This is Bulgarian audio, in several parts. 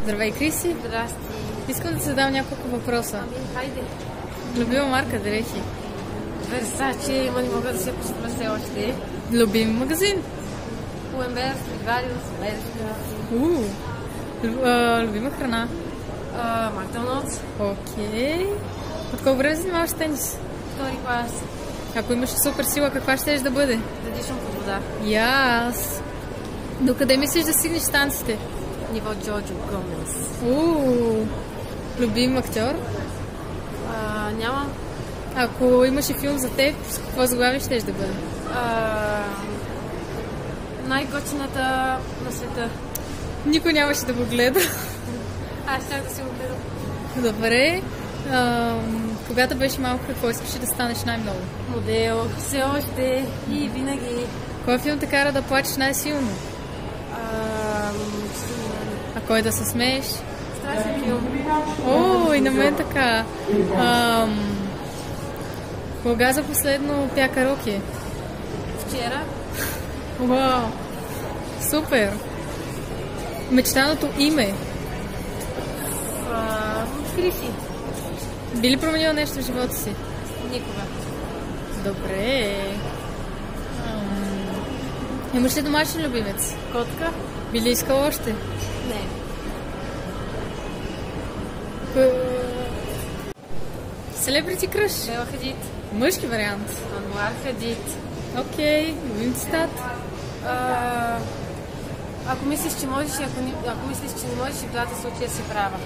Здравей, Криси. Здрасти. Искам да ти задам няколко въпроса. Хайде. Любима марка дрехи? Версаче, ама не мога да се посвърля все още. Любим магазин? Pull&Bear, Stradivarius, Бершка. Любима храна? Макдоналдс. Окей. От колко време занимаваш с тенис? Втори клас. Ако имаш супер сила, каква щеш да бъде? Да дишам под вода. И аз. Докъде мислиш да стигнеш с танците? Ниво Джоджо Гомес. Любим актьор? Нямам. Ако имаше филм за теб, с какво заглавие щеш да бъде? Най-готината на света. Никой нямаше да го гледа. Аз щях да си го гледам. Добре. Когато беше малко, какво искаш да станеш най-много? Модел. Все още и винаги. Кой филм те кара да плачеш най-силно? А кой да се смееш? Страшен филм. И на мен така. Кога за последно пя караоке? Вчера. Вау! Супер! Мечтаното име? Криси. Би ли променила нещо в живота си? Никога. Добре. Имаш ли домашен любимец? Котка? Би ли искал още? Не. Селебрити кръш? Бела Хадид. Мъжки вариант. Ануар Хадид. Окей, любим цитат. Ако мислиш, че можеш и ако мислиш, че не можеш, и в двата случая си права.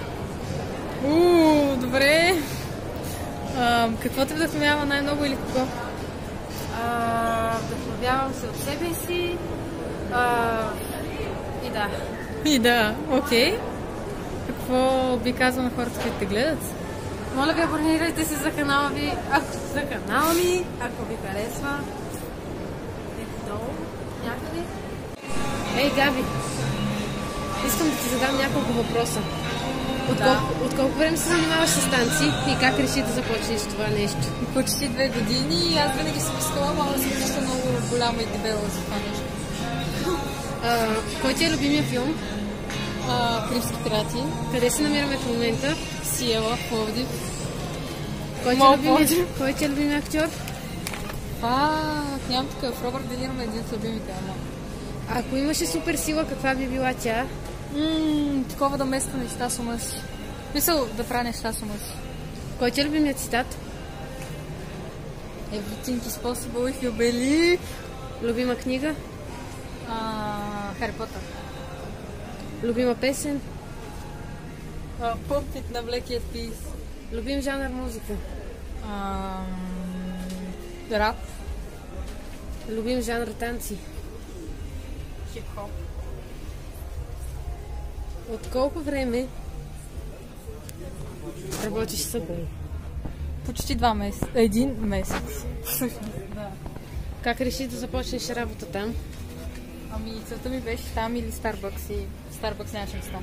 Добре. Какво те вдъхновява най-много или какво? Вдъхновявам се от себе си. И да, окей. Какво би казал на хората, които те гледат? Моля ви, абонирайте се за канала ми, ако ви харесва. Ето долу, някъде. Ей, Габи, искам да ти задам няколко въпроса. От колко време се занимаваш с танци и как реши да започнеш това нещо? Почти 2 години и аз винаги съм искала, мама съм нещо много голяма и дебела за това нещо. Кой ти е любимия филм? Карибски пирати. Къде се намираме в момента? Сиела, Пловдив. Кой ти е любимия актьор? Нямам такъв. Робърт Де Ниро ме един от любимите, ама. Ако имаше супер сила, каква би била тя? Такова да мества неща с ума си. Мисъл да прави неща с ума си. Кой ти е любимият цитат? Everything is possible if you believe. Любима книга? Хари Потър. Любима песен? Пъмпит на Black Eyed Peas. Любим жанр музика? Рап. Любим жанр танци? Хип-хоп. От колко време работиш в Събър? Почти 2 месеца. 1 месец. Да. Как реши да започнеш работа там? Целта ми беше там или Starbucks и Starbucks нямаше места.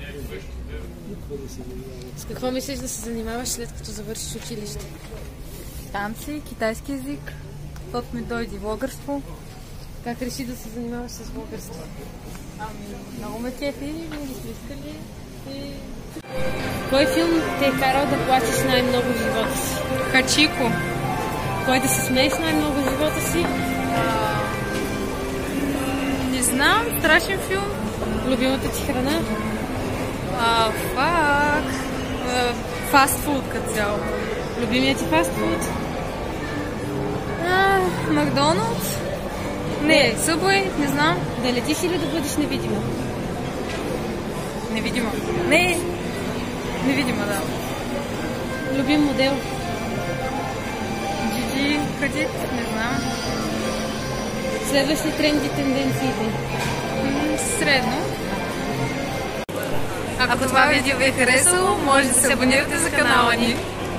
С какво мислиш да се занимаваш след като завършиш училище? Танци, китайски език, защото ми дойде влогърство. Как реши да се занимаваш с влогърство? Много ме кефи, винаги сме искали и... Кой филм те е карал да плачеш най-много в живота си? Хачико. Кой да се смееш най-много в живота си? Не знам, страшен филм. Любимата ти храна? Фастфуд като цяло. Любимият ти фастфуд? Макдоналдс? Не, Subway, не знам. Да летиш или да бъдеш невидима? Невидима. Не, невидима, да. Любим модел? Gigi Hadid, не знам. Следващи тренди тенденциите? Средно. Ако това видео ви е харесало, може да се абонирате за канала ни.